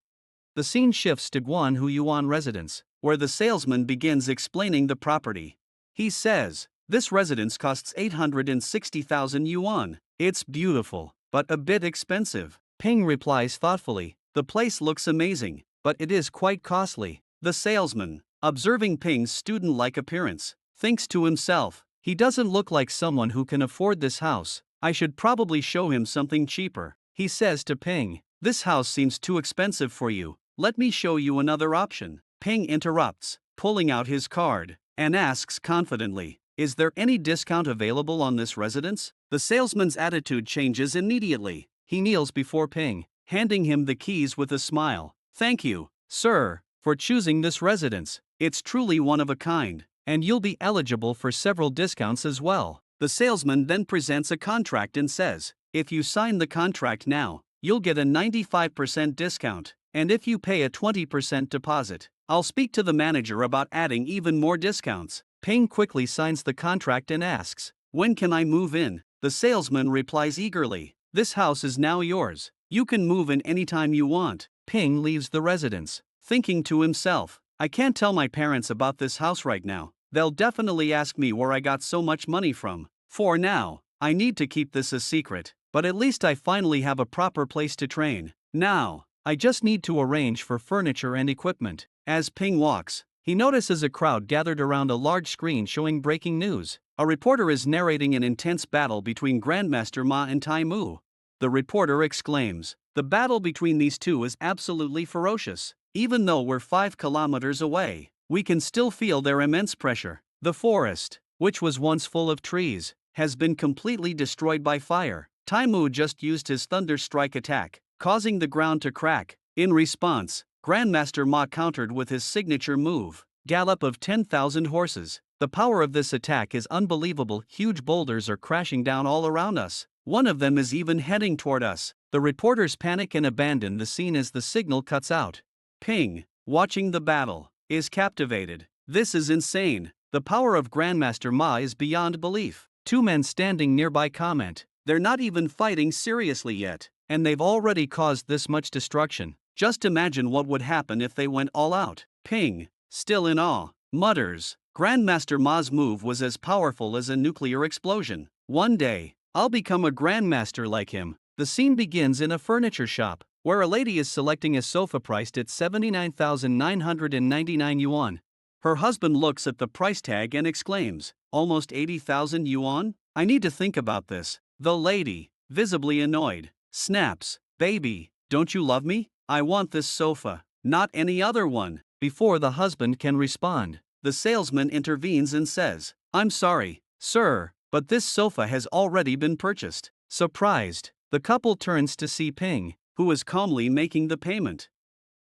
[SPEAKER 1] The scene shifts to Guanhu Yuan residence, where the salesman begins explaining the property. He says, "This residence costs 860,000 yuan. It's beautiful, but a bit expensive." Ping replies thoughtfully, "The place looks amazing, but it is quite costly." The salesman, observing Ping's student-like appearance, thinks to himself, "He doesn't look like someone who can afford this house. I should probably show him something cheaper." he says to Ping. This house seems too expensive for you. Let me show you another option. Ping interrupts, pulling out his card, and asks confidently, is there any discount available on this residence? The salesman's attitude changes immediately. He kneels before Ping, handing him the keys with a smile. Thank you, sir, for choosing this residence. It's truly one of a kind, and you'll be eligible for several discounts as well. The salesman then presents a contract and says, if you sign the contract now, you'll get a 95% discount, and if you pay a 20% deposit, I'll speak to the manager about adding even more discounts. Ping quickly signs the contract and asks, when can I move in? The salesman replies eagerly, this house is now yours. You can move in anytime you want. Ping leaves the residence, thinking to himself, I can't tell my parents about this house right now. They'll definitely ask me where I got so much money from. For now, I need to keep this a secret, but at least I finally have a proper place to train. Now, I just need to arrange for furniture and equipment. As Ping walks, he notices a crowd gathered around a large screen showing breaking news. A reporter is narrating an intense battle between Grandmaster Ma and Tai Mu. The reporter exclaims, the battle between these two is absolutely ferocious. Even though we're 5 kilometers away, we can still feel their immense pressure. The forest, which was once full of trees, has been completely destroyed by fire. Tai Mu just used his thunder strike attack, causing the ground to crack. In response, Grandmaster Ma countered with his signature move, Gallop of 10,000 Horses. The power of this attack is unbelievable. Huge boulders are crashing down all around us. One of them is even heading toward us. The reporters panic and abandon the scene as the signal cuts out. Ping, watching the battle, is captivated. This is insane. The power of Grandmaster Ma is beyond belief. Two men standing nearby comment, they're not even fighting seriously yet, and they've already caused this much destruction. Just imagine what would happen if they went all out. Ping, still in awe, mutters, Grandmaster Ma's move was as powerful as a nuclear explosion. One day, I'll become a grandmaster like him. The scene begins in a furniture shop, where a lady is selecting a sofa priced at 79,999 yuan. Her husband looks at the price tag and exclaims, almost 80,000 yuan? I need to think about this. The lady, visibly annoyed, snaps, baby, don't you love me? I want this sofa, not any other one. Before the husband can respond, the salesman intervenes and says, I'm sorry, sir, but this sofa has already been purchased. Surprised, the couple turns to see Ping, who is calmly making the payment.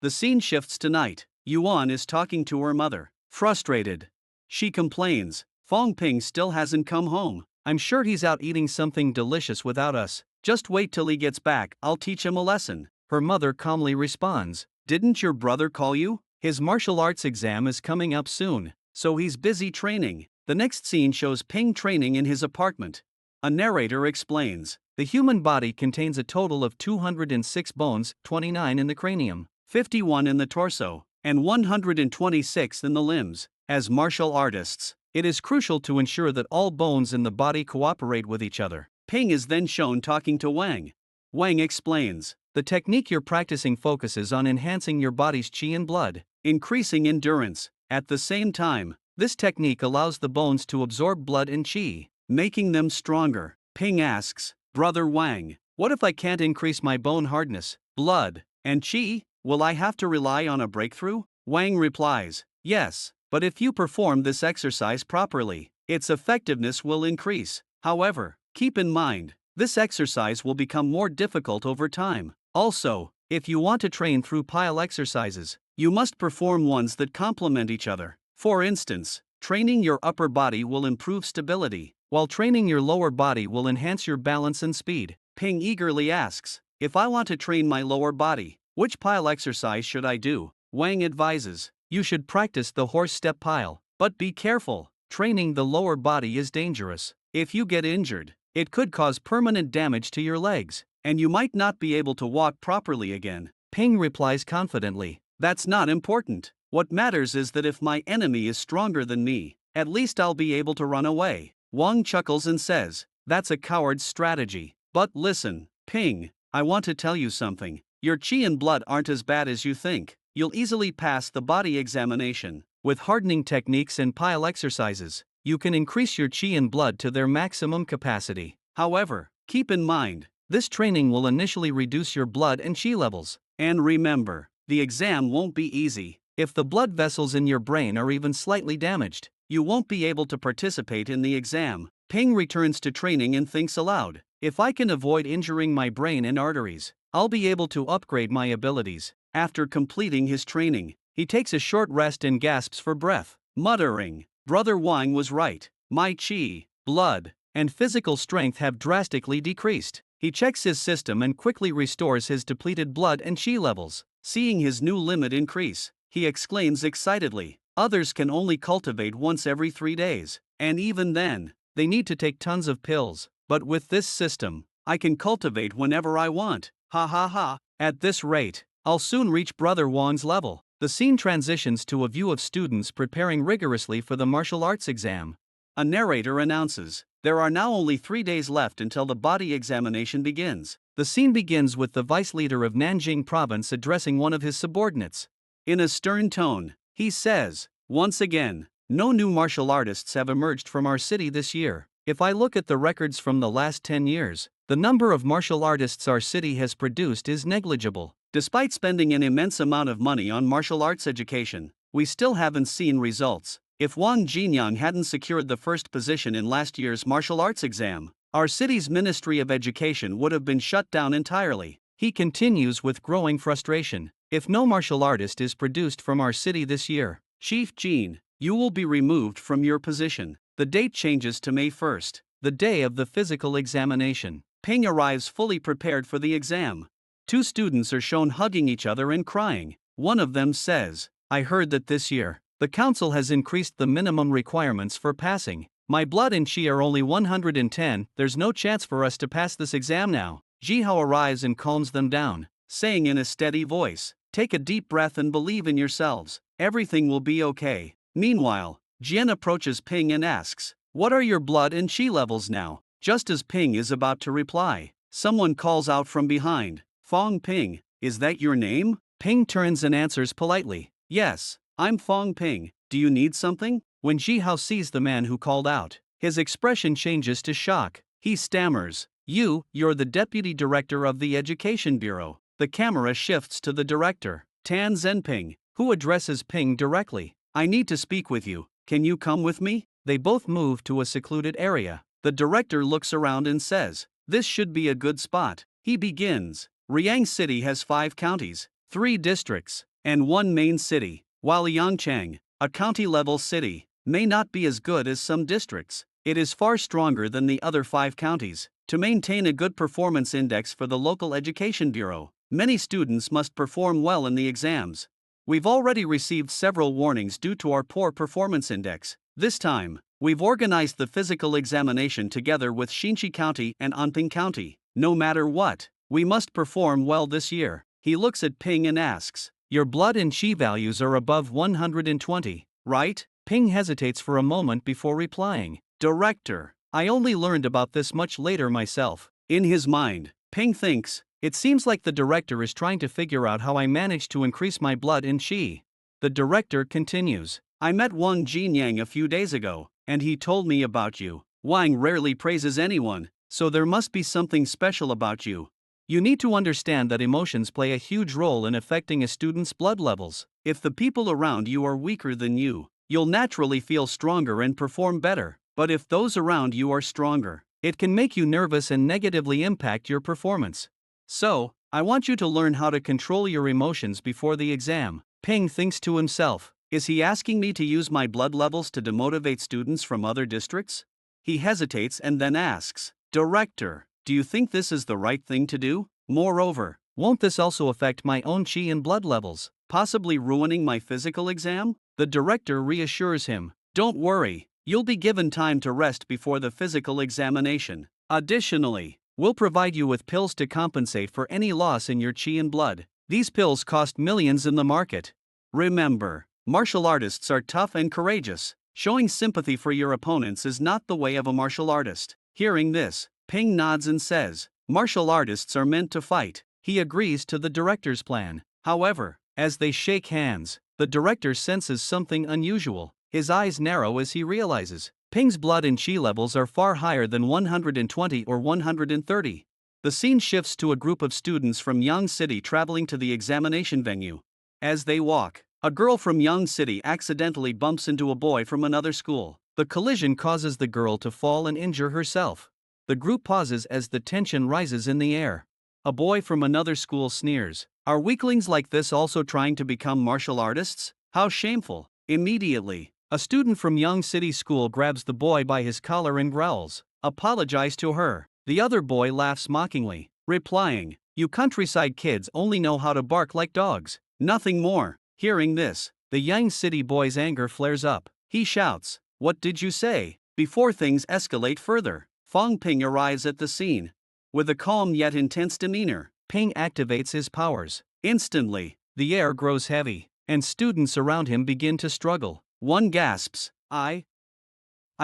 [SPEAKER 1] The scene shifts to night. Yuan is talking to her mother. Frustrated, she complains, Fang Ping still hasn't come home. I'm sure he's out eating something delicious without us. Just wait till he gets back, I'll teach him a lesson. Her mother calmly responds, didn't your brother call you? His martial arts exam is coming up soon, so he's busy training. The next scene shows Ping training in his apartment. A narrator explains, the human body contains a total of 206 bones, 29 in the cranium, 51 in the torso, and 126 in the limbs. As martial artists, it is crucial to ensure that all bones in the body cooperate with each other. Ping is then shown talking to Wang. Wang explains, the technique you're practicing focuses on enhancing your body's qi and blood, increasing endurance. At the same time, this technique allows the bones to absorb blood and qi, making them stronger. Ping asks, Brother Wang, what if I can't increase my bone hardness, blood, and qi? Will I have to rely on a breakthrough? Wang replies, yes, but if you perform this exercise properly, its effectiveness will increase. However, keep in mind, this exercise will become more difficult over time. Also, if you want to train through pile exercises, you must perform ones that complement each other. For instance, training your upper body will improve stability, while training your lower body will enhance your balance and speed. Ping eagerly asks, if I want to train my lower body, which pile exercise should I do? Wang advises, you should practice the horse step pile, but be careful, training the lower body is dangerous. If you get injured, it could cause permanent damage to your legs, and you might not be able to walk properly again. Ping replies confidently, that's not important. What matters is that if my enemy is stronger than me, at least I'll be able to run away. Wang chuckles and says, that's a coward's strategy. But listen, Ping, I want to tell you something. Your qi and blood aren't as bad as you think. You'll easily pass the body examination. With hardening techniques and pile exercises, you can increase your qi and blood to their maximum capacity. However, keep in mind, This training will initially reduce your blood and Qi levels. And remember, the exam won't be easy. If the blood vessels in your brain are even slightly damaged, you won't be able to participate in the exam. Ping returns to training and thinks aloud. If I can avoid injuring my brain and arteries, I'll be able to upgrade my abilities. After completing his training, he takes a short rest and gasps for breath, muttering, "Brother Wang was right. My qi, blood, and physical strength have drastically decreased." He checks his system and quickly restores his depleted blood and qi levels. Seeing his new limit increase, he exclaims excitedly, "Others can only cultivate once every 3 days, and even then, they need to take tons of pills. But with this system, I can cultivate whenever I want. Ha ha ha. At this rate, I'll soon reach Brother Wang's level." The scene transitions to a view of students preparing rigorously for the martial arts exam. A narrator announces, "There are now only 3 days left until the body examination begins." The scene begins with the vice leader of Nanjing province addressing one of his subordinates. In a stern tone, he says, "Once again, no new martial artists have emerged from our city this year. If I look at the records from the last 10 years, the number of martial artists our city has produced is negligible. Despite spending an immense amount of money on martial arts education, we still haven't seen results. If Wang Jinyang hadn't secured the first position in last year's martial arts exam, our city's Ministry of Education would have been shut down entirely." He continues with growing frustration. "If no martial artist is produced from our city this year, Chief Jin, you will be removed from your position." The date changes to May 1st, the day of the physical examination. Ping arrives fully prepared for the exam. 2 students are shown hugging each other and crying. One of them says, "I heard that this year, the council has increased the minimum requirements for passing. My blood and qi are only 110, there's no chance for us to pass this exam now." Jihao arrives and calms them down, saying in a steady voice, "Take a deep breath and believe in yourselves. Everything will be okay." Meanwhile, Jian approaches Ping and asks, "What are your blood and qi levels now?" Just as Ping is about to reply, someone calls out from behind, "Fang Ping, is that your name?" Ping turns and answers politely, "Yes, I'm Fang Ping, do you need something?" When Jihao sees the man who called out, his expression changes to shock. He stammers, You're the deputy director of the Education Bureau." The camera shifts to the director, Tan Zhenping, who addresses Ping directly. "I need to speak with you. Can you come with me?" They both move to a secluded area. The director looks around and says, "This should be a good spot." He begins, "Riang City has 5 counties, 3 districts, and 1 main city, while Yangchang, a county-level city, may not be as good as some districts. It is far stronger than the other 5 counties. To maintain a good performance index for the local education bureau, many students must perform well in the exams. We've already received several warnings due to our poor performance index. This time, we've organized the physical examination together with Xinchi County and Anping County. No matter what, we must perform well this year." He looks at Ping and asks, "Your blood and qi values are above 120, right?" Ping hesitates for a moment before replying, "Director, I only learned about this much later myself." In his mind, Ping thinks, "It seems like the director is trying to figure out how I managed to increase my blood and qi." The director continues, "I met Wang Jinyang a few days ago, and he told me about you. Wang rarely praises anyone, so there must be something special about you. You need to understand that emotions play a huge role in affecting a student's blood levels. If the people around you are weaker than you, you'll naturally feel stronger and perform better. But if those around you are stronger, it can make you nervous and negatively impact your performance. So, I want you to learn how to control your emotions before the exam." Ping thinks to himself, "Is he asking me to use my blood levels to demotivate students from other districts?" He hesitates and then asks, "Director, do you think this is the right thing to do? Moreover, won't this also affect my own qi and blood levels, possibly ruining my physical exam?" The director reassures him, "Don't worry, you'll be given time to rest before the physical examination. Additionally, we'll provide you with pills to compensate for any loss in your qi and blood. These pills cost millions in the market. Remember, martial artists are tough and courageous. Showing sympathy for your opponents is not the way of a martial artist." Hearing this, Ping nods and says, "Martial artists are meant to fight." He agrees to the director's plan. However, as they shake hands, the director senses something unusual. His eyes narrow as he realizes Ping's blood and qi levels are far higher than 120 or 130. The scene shifts to a group of students from Yang City traveling to the examination venue. As they walk, a girl from Yang City accidentally bumps into a boy from another school. The collision causes the girl to fall and injure herself. The group pauses as the tension rises in the air. A boy from another school sneers, "Are weaklings like this also trying to become martial artists? How shameful." Immediately, a student from Yang City School grabs the boy by his collar and growls, "Apologize to her." The other boy laughs mockingly, replying, "You countryside kids only know how to bark like dogs, nothing more." Hearing this, the Yang City boy's anger flares up. He shouts, "What did you say?" Before things escalate further, Fang Ping arrives at the scene. With a calm yet intense demeanor, Ping activates his powers. Instantly, the air grows heavy, and students around him begin to struggle. One gasps, I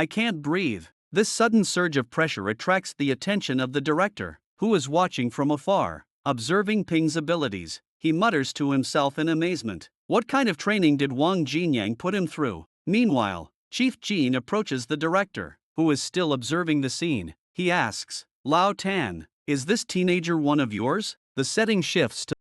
[SPEAKER 1] can't breathe." This sudden surge of pressure attracts the attention of the director, who is watching from afar. Observing Ping's abilities, he mutters to himself in amazement, "What kind of training did Wang Jinyang put him through?" Meanwhile, Chief Jin approaches the director, who is still observing the scene. He asks, "Lao Tan, is this teenager one of yours?" The setting shifts to